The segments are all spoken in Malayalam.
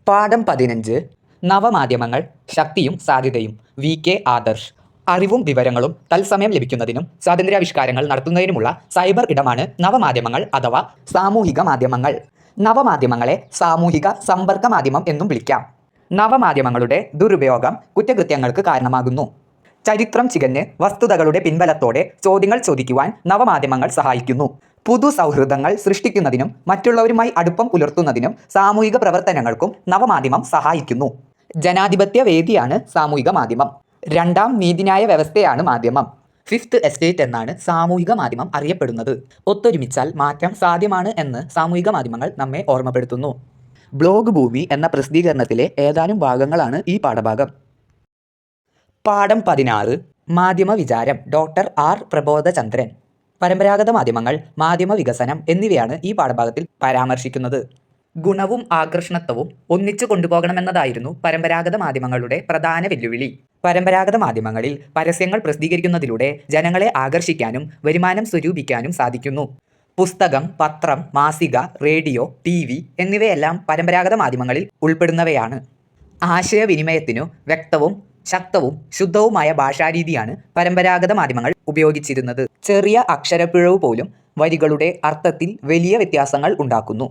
പാഠം 15 നവമാധ്യമങ്ങൾ ശക്തിയും സാധ്യതയും. വി.കെ. ആദർശ്. അറിവും വിവരങ്ങളും തത്സമയം ലഭിക്കുന്നതിനും സ്വാതന്ത്ര്യാവിഷ്കാരങ്ങൾ നടത്തുന്നതിനുമുള്ള സൈബർ ഇടമാണ് നവമാധ്യമങ്ങൾ അഥവാ സാമൂഹിക മാധ്യമങ്ങൾ. നവമാധ്യമങ്ങളെ സാമൂഹിക സമ്പർക്ക മാധ്യമം എന്നും വിളിക്കാം. നവമാധ്യമങ്ങളുടെ ദുരുപയോഗം കുറ്റകൃത്യങ്ങൾക്ക് കാരണമാകുന്നു. ചരിത്രം ചികഞ്ഞ് വസ്തുതകളുടെ പിൻബലത്തോടെ ചോദ്യങ്ങൾ ചോദിക്കുവാൻ നവമാധ്യമങ്ങൾ സഹായിക്കുന്നു. പുതു സൗഹൃദങ്ങൾ സൃഷ്ടിക്കുന്നതിനും മറ്റുള്ളവരുമായി അടുപ്പം പുലർത്തുന്നതിനും സാമൂഹിക പ്രവർത്തനങ്ങൾക്കും നവമാധ്യമം സഹായിക്കുന്നു. ജനാധിപത്യ വേദിയാണ് സാമൂഹിക മാധ്യമം. രണ്ടാം നീതിന്യായ വ്യവസ്ഥയാണ് മാധ്യമം. ഫിഫ്ത്ത് എസ്റ്റേറ്റ് എന്നാണ് സാമൂഹിക മാധ്യമം അറിയപ്പെടുന്നത്. ഒത്തൊരുമിച്ചാൽ മാറ്റം സാധ്യമാണ് എന്ന് സാമൂഹിക മാധ്യമങ്ങൾ നമ്മെ ഓർമ്മപ്പെടുത്തുന്നു. ബ്ലോഗ് ഭൂമി എന്ന പ്രസിദ്ധീകരണത്തിലെ ഏതാനും ഭാഗങ്ങളാണ് ഈ പാഠഭാഗം. പാഠം 16 മാധ്യമ വിചാരം. Doctor R Prabodhachandran. പരമ്പരാഗത മാധ്യമങ്ങൾ, മാധ്യമ വികസനം എന്നിവയാണ് ഈ പാഠഭാഗത്തിൽ പരാമർശിക്കുന്നത്. ഗുണവും ആകർഷണത്വവും ഒന്നിച്ചു കൊണ്ടുപോകണമെന്നതായിരുന്നു പരമ്പരാഗത മാധ്യമങ്ങളുടെ പ്രധാന വെല്ലുവിളി. പരമ്പരാഗത മാധ്യമങ്ങളിൽ പരസ്യങ്ങൾ പ്രസിദ്ധീകരിക്കുന്നതിലൂടെ ജനങ്ങളെ ആകർഷിക്കാനും വരുമാനം സ്വരൂപിക്കാനും സാധിക്കുന്നു. പുസ്തകം, പത്രം, മാസിക, റേഡിയോ, TV എന്നിവയെല്ലാം പരമ്പരാഗത മാധ്യമങ്ങളിൽ ഉൾപ്പെടുന്നവയാണ്. ആശയവിനിമയത്തിനു വ്യക്തവും ശക്തവും ശുദ്ധവുമായ ഭാഷാരീതിയാണ് പരമ്പരാഗത മാധ്യമങ്ങൾ ഉപയോഗിച്ചിരുന്നത്. ചെറിയ അക്ഷരപ്പിഴവ് പോലും വരികളുടെ അർത്ഥത്തിൽ വലിയ വ്യത്യാസങ്ങൾ ഉണ്ടാക്കുന്നു.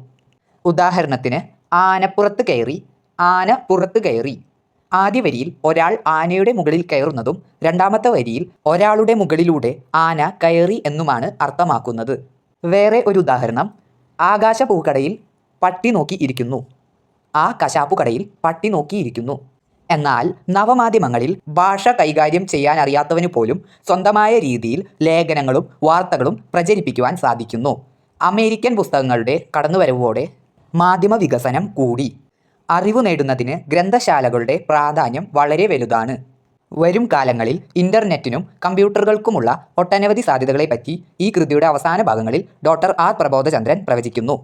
ഉദാഹരണത്തിന്, ആനപ്പുറത്ത് കയറി, ആന പുറത്ത് കയറി. ആദ്യ വരിയിൽ ഒരാൾ ആനയുടെ മുകളിൽ കയറുന്നതും രണ്ടാമത്തെ വരിയിൽ ഒരാളുടെ മുകളിലൂടെ ആന കയറി എന്നുമാണ് അർത്ഥമാക്കുന്നത്. വേറെ ഒരു ഉദാഹരണം, ആകാശപ്പൂക്കടയിൽ പട്ടി നോക്കി ഇരിക്കുന്നു. ആ കശാപ്പുകടയിൽ പട്ടി നോക്കിയിരിക്കുന്നു. എന്നാൽ നവമാധ്യമങ്ങളിൽ ഭാഷ കൈകാര്യം ചെയ്യാനറിയാത്തവന് പോലും സ്വന്തമായ രീതിയിൽ ലേഖനങ്ങളും വാർത്തകളും പ്രചരിപ്പിക്കുവാൻ സാധിക്കുന്നു. അമേരിക്കൻ പുസ്തകങ്ങളുടെ കടന്നുവരവോടെ മാധ്യമ വികസനം കൂടി. അറിവ് നേടുന്നതിന് ഗ്രന്ഥശാലകളുടെ പ്രാധാന്യം വളരെ വലുതാണ്. വരും കാലങ്ങളിൽ ഇൻ്റർനെറ്റിനും കമ്പ്യൂട്ടറുകൾക്കുമുള്ള ഒട്ടനവധി സാധ്യതകളെപ്പറ്റി ഈ കൃതിയുടെ അവസാന ഭാഗങ്ങളിൽ ഡോക്ടർ ആർ പ്രബോധചന്ദ്രൻ പ്രവചിക്കുന്നു.